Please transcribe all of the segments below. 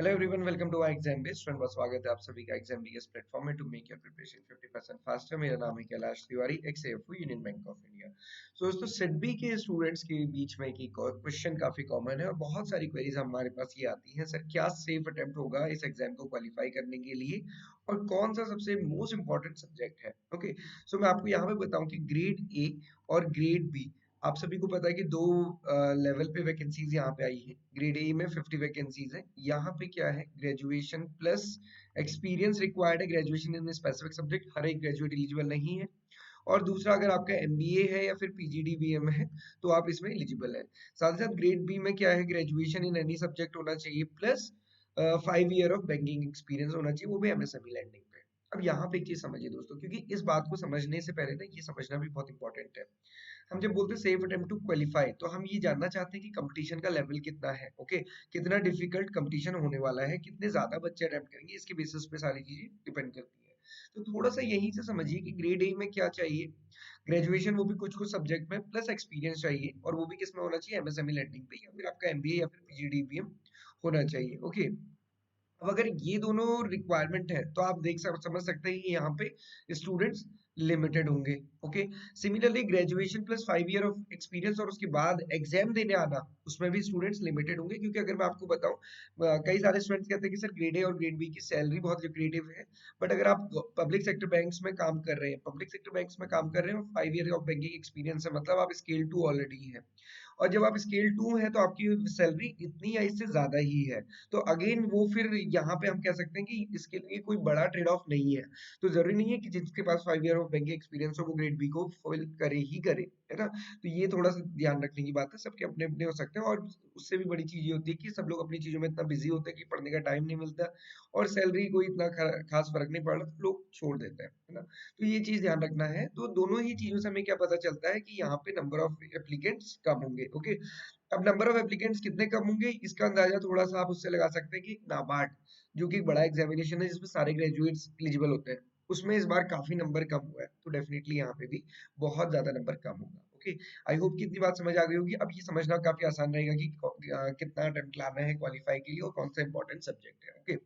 Hello everyone, welcome to our exam based friend. बहुत स्वागत है आप सभी का एग्जाम बीएस प्लेटफॉर्म में to make your preparation 50% faster. मेरा नाम है Kailash Tiwari, ex AFO Union Bank of India. So दोस्तों, सेडबी के स्टूडेंट्स के बीच में की क्वेश्चन काफी कॉमन है और बहुत सारी क्वेरीज हमारे पास ये आती हैं। सर, क्या सेफ अटेम्प्ट होगा इस एग्जाम को क्वालिफाई करने के लिए और कौन सा सबसे मोस्ट इंपॉर्टेंट सब्जेक्ट है? ओके, सो मैं आपको यहाँ पे बताऊं कि ग्रेड ए और ग्रेड बी, आप सभी को पता है कि दो लेवल पे वैकेंसीज यहाँ पे आई है। ग्रेड ए में 50 वैकेंसीज है। यहाँ पे क्या है, ग्रेजुएशन प्लस एक्सपीरियंस रिक्वायर्ड है। ग्रेजुएशन इन स्पेसिफिक सब्जेक्ट, हर एक ग्रेजुएट एलिजिबल नहीं है। और दूसरा, अगर आपका एमबीए है या फिर पीजीडीबीएम है तो आप इसमें एलिजिबल है। साथ ही साथ ग्रेड बी में क्या है, ग्रेजुएशन इन एनी सब्जेक्ट होना चाहिए plus 5 year of banking experience होना चाहिए, वो भी एमएसएमई लैंडिंग पे। अब यहाँ पे एक चीज समझिए दोस्तों, क्योंकि इस बात को समझने से पहले ना ये समझना भी बहुत इंपॉर्टेंट है। हम जब बोलते हैं सेफ अटेम्प्ट टू क्वालिफाई, तो हम ये जानना चाहते हैं कि कंपटीशन का लेवल कितना है। ओके, कितना डिफिकल्ट कंपटीशन होने वाला है, कितने ज्यादा बच्चे अटेम्प्ट करेंगे, इसके बेसिस पे सारी चीजें डिपेंड करती है। तो थोड़ा सा यहीं से समझिए कि ग्रेड ए में क्या चाहिए, ग्रेजुएशन, वो भी कुछ कुछ सब्जेक्ट में, प्लस एक्सपीरियंस चाहिए। और वो भी किसमें होना चाहिए, एमएसएमई लैंडिंग पे, या फिर आपका एमबीए या फिर पीजीडीबीएम होना चाहिए। ओके, अब अगर ये दोनों रिक्वायरमेंट है तो आप समझ सकते हैं कि यहाँ पे स्टूडेंट्स लिमिटेड होंगे। Okay, similarly graduation plus 5 year of experience और उसके बाद एग्जाम देने आना, उसमें भी स्टूडेंट्स लिमिटेड होंगे। क्योंकि अगर मैं आपको बताऊं, कई सारे स्टूडेंट्स कहते हैं कि सर ग्रेड ए और ग्रेड बी की सैलरी बहुत लुक्रेटिव है, बट अगर आप पब्लिक सेक्टर बैंक्स में काम कर रहे हैं, पब्लिक सेक्टर बैंक्स में काम कर रहे हैं और 5 ईयर ऑफ बैंकिंग एक्सपीरियंस है, मतलब आप स्केल 2 ऑलरेडी है। और जब आप स्केल 2 है तो आपकी सैलरी इतनी या इससे ज्यादा ही है। तो अगेन वो फिर यहाँ पे हम कह सकते हैं कि इसके लिए कोई बड़ा ट्रेड ऑफ नहीं है। तो जरूरी नहीं है कि जिसके पास 5 ईयर ऑफ बैंकिंग एक्सपीरियंस हो वो ग्रेड बी को फुल करे ही करे, है ना। तो ये थोड़ा सा ध्यान रखने की बात है, सबके अपने अपने हो सकते हैं। और उससे भी बड़ी चीज ये होती है कि सब लोग अपनी चीजों में इतना बिजी होते हैं कि पढ़ने का टाइम नहीं मिलता, और सैलरी कोई इतना खास फर्क नहीं पड़ रहा तो लोग छोड़ देते हैं, है ना। तो ये चीज ध्यान रखना है। तो दोनों ही चीजों से हमें क्या पता चलता है कि यहाँ पे नंबर ऑफ एप्लीकेंट्स कम होंगे। ओके, अब नंबर ऑफ एप्लीकेंट्स कितने कम होंगे, इसका अंदाजा थोड़ा सा आप उससे लगा सकते हैं कि नाबार्ड, जो कि एक बड़ा एग्जामिनेशन है जिसमें सारे ग्रेजुएट्स एलिजिबल होते हैं, उसमें इस बार काफी नंबर कम हुआ है। तो डेफिनेटली यहाँ पे भी बहुत ज्यादा नंबर कम होगा। ओके, आई होप कि इतनी बात समझ आ गई होगी। अब ये समझना काफी आसान रहेगा कि कितना अटेम्प्ट लाना है क्वालिफाई के लिए और कौन सा इंपॉर्टेंट सब्जेक्ट है। ओके,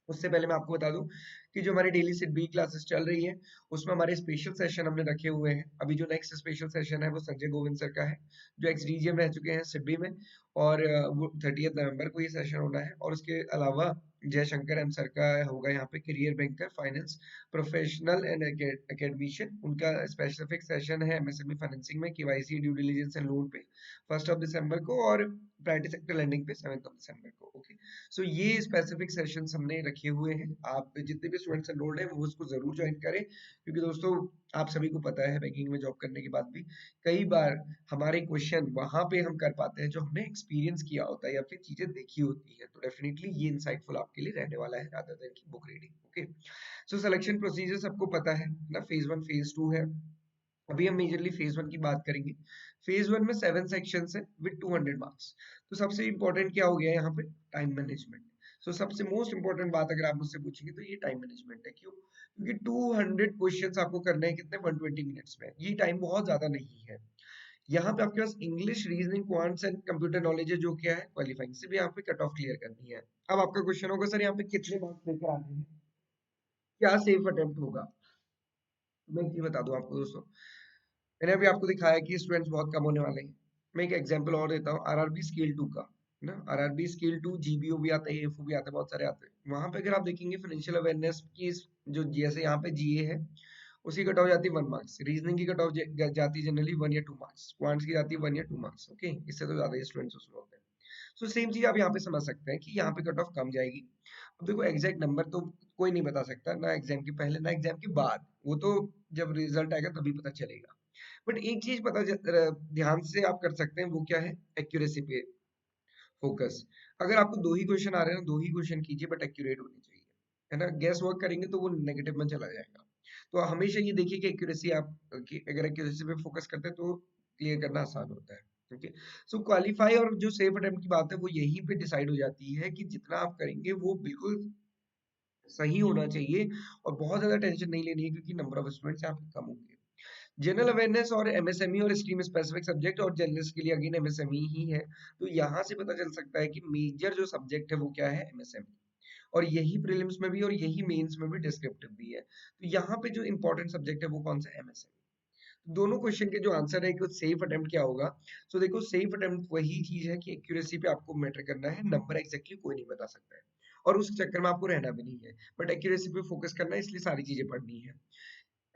उससे पहले मैं आपको बता दूं कि जो हमारी डेली सिट बी क्लासेस चल रही है, उसमें हमारे स्पेशल सेशन हमने रखे हुए हैं। अभी जो नेक्स्ट स्पेशल सेशन है वो संजय गोविंद सर का है, जो एक्स डीजीएम रह चुके हैं सिट बी में। और वो 30 नवंबर को ये सेशन होना है। और उसके अलावा जयशंकर एम सर का होगा यहाँ पे, career banker, finance professional and academician, उनका स्पेसिफिक सेशन है एमएसएमई फाइनेंसिंग में, KYC, due diligence and loan पे 1 दिसंबर को, और प्राइवेट सेक्टर लैंडिंग पे 7 दिसंबर को। ओके, सो ये स्पेसिफिक सेशंस हमने रखे हुए हैं। आप जितने भी स्टूडेंट्स एनरोल्ड हैं वो उसको जरूर ज्वाइन करें, क्योंकि दोस्तों आप सभी को पता है बैंकिंग में जॉब करने के बाद भी कई बार हमारे क्वेश्चन वहां पे हम कर पाते हैं जो हमने एक्सपीरियंस किया होता है या फिर चीजें देखी होती है। तो डेफिनेटली ये इंसाइटफुल आपके लिए रहने वाला है, रादर देन की book reading. Okay, so selection procedure सबको पता है ना, फेज 1 फेज 2 है। अभी हम मेजरली फेज 1 की बात करेंगे। फेज 1 में 7 सेक्शंस है विद 200 मार्क्स। तो सबसे इंपॉर्टेंट क्या हो गया यहाँ पे, टाइम मैनेजमेंट। सो सबसे मोस्ट इंपॉर्टेंट बात अगर आप मुझसे पूछेंगे तो ये टाइम मैनेजमेंट है। क्यों? क्योंकि 200 क्वेश्चंस आपको करने हैं कितने, 120 मिनट्स में। ये टाइम बहुत ज्यादा नहीं है। यहाँ पे आपके पास English, reasoning, quants and computer knowledge है, जो क्या है क्वालिफाइंग से भी यहाँ पे कट ऑफ क्लियर करनी है। अब आपका क्वेश्चन होगा, सर यहाँ पे कितने मार्क्स लेकर आने हैं, क्या सेफ अटेम्प्ट होगा? मैं एक चीज बता दूं आपको दोस्तों, मैंने अभी आपको दिखाया कि स्टूडेंट्स बहुत कम होने वाले हैं। मैं एक एग्जांपल और देता हूँ, आरआरबी स्केल 2 का, है ना। आरआरबी स्केल 2 जीबीओ भी आता है, एफओ भी आता है, बहुत सारे आते हैं। वहां पे अगर आप देखेंगे फाइनेंशियल अवेयरनेस की जो जैसे यहाँ पे जीए है, उसकी कट ऑफ जाती है 1 मार्क्स, रीजनिंग की कट ऑफ जाती है जनरली 1 या 2 मार्क्स, क्वांट्स की जाती है 1 या 2 मार्क्स। ओके, इससे तो ज्यादा स्टूडेंट्स उसमें होते हैं। सो सेम चीज आप यहाँ पे समझ सकते हैं कि यहाँ पे कट ऑफ कम जाएगी। अब देखो, एग्जैक्ट नंबर तो कोई नहीं बता सकता, ना एग्जाम के पहले ना एग्जाम के बाद, वो तो जब रिजल्ट आएगा तभी पता चलेगा। बट एक चीज ध्यान से आप कर सकते हैं, वो क्या है, एक्यूरेसी पे फोकस। अगर आपको दो ही क्वेश्चन आ रहे हैं ना, दो ही क्वेश्चन कीजिए, बट एक्यूरेट होनी चाहिए, है ना। गैस वर्क करेंगे तो वो नेगेटिव में चला जाएगा। तो हमेशा ये देखिए कि एक्यूरेसी, आप अगर एक्यूरेसी पे फोकस करते हैं तो क्लियर करना आसान होता है। ओके, सो क्वालिफाई और जो सेफ अटेम्प्ट की बात है वो यहीं पे डिसाइड हो जाती है कि जितना आप करेंगे वो बिल्कुल सही होना चाहिए। और बहुत ज्यादा टेंशन नहीं लेनी है, क्योंकि नंबर ऑफ स्टूडेंट्स यहाँ पे कम होंगे। जनरल अवेयरनेस और एमएसएमई और स्ट्रीम स्पेसिफिक सब्जेक्ट और जर्नलिस्ट के लिए अगेन एमएसएमई ही है। तो यहाँ से पता चल सकता है कि मेजर जो सब्जेक्ट है वो क्या है, एमएसएमई। और यही प्रीलिम्स में भी और यही मेंस में भी डिस्क्रिप्टिव भी है। तो यहाँ पे जो इंपॉर्टेंट सब्जेक्ट है वो कौन सा, एमएसएमई। दोनों क्वेश्चन के जो आंसर है कि सेफ अटेम्प्ट क्या होगा। सो देखो सेफ अटेम्प्ट वही चीज है कि एक्यूरेसी पे आपको मैटर करना है, नंबर एग्जैक्टली कोई नहीं बता सकता है और उस चक्कर में आपको रहना भी नहीं है, बट एक्यूरेसी पे फोकस करना है, इसलिए सारी चीजें पढ़नी है।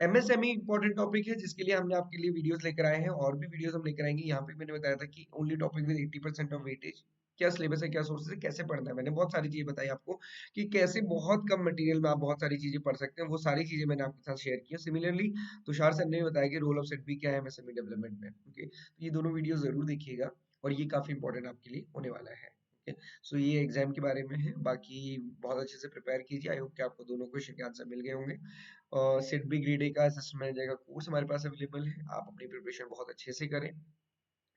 एमएसएमई इंपॉर्टेंट टॉपिक है जिसके लिए हमने आपके लिए वीडियोस लेकर आए हैं, और भी वीडियोस हम लेकर आएंगे। यहाँ पे मैंने बताया था कि only topic with 80% of weightage, क्या सिलेबस है, क्या सोर्सेज है, कैसे पढ़ना है। मैंने बहुत सारी चीजें बताई आपको कि कैसे बहुत कम मटेरियल में आप बहुत सारी चीजें पढ़ सकते हैं, वो सारी चीजें मैंने आपके साथ शेयर की है। सिमिलरली तुषार सर ने भी बताया कि रोल ऑफ सेट बी क्या है एमएसएमई डेवलपमेंट में। ओके, तो ये दोनों वीडियो जरूर देखिएगा और ये काफी इंपॉर्टेंट आपके लिए होने वाला है। ओके, सो ये एग्जाम के बारे में है। बाकी बहुत अच्छे से प्रिपेयर कीजिए। आई होप कि आपको दोनों क्वेश्चन के आंसर मिल गए होंगे। और सिट बी ग्रेड ए का असिस्टेंट मैनेजर का कोर्स हमारे पास अवेलेबल है। आप अपनी प्रिपरेशन बहुत अच्छे से करें,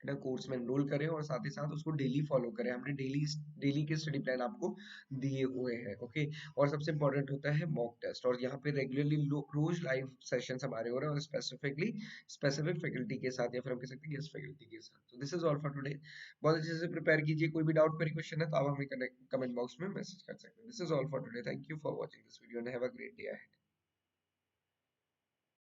है ना, कोर्स में एनरोल करें और साथ ही साथ उसको डेली फॉलो करें। हमने डेली डेली के स्टडी प्लान आपको दिए हुए हैं। ओके, और सबसे इंपॉर्टेंट होता है मॉक टेस्ट, और यहाँ पे रेगुलरली रोज लाइव सेशंस हमारे हो रहे हैं, और स्पेसिफिकली स्पेसिफिक फैकल्टी के साथ, या फिर हम कह सकते हैं गेस्ट फैकल्टी के साथ। तो this is all for today. बहुत अच्छे से प्रिपेयर कीजिए। कोई भी डाउट, क्वेरी, क्वेश्चन है तो आप हमें कमेंट बॉक्स में मैसेज कर सकते हैं। This is all for today. Thank you for watching this video and have a great day ahead.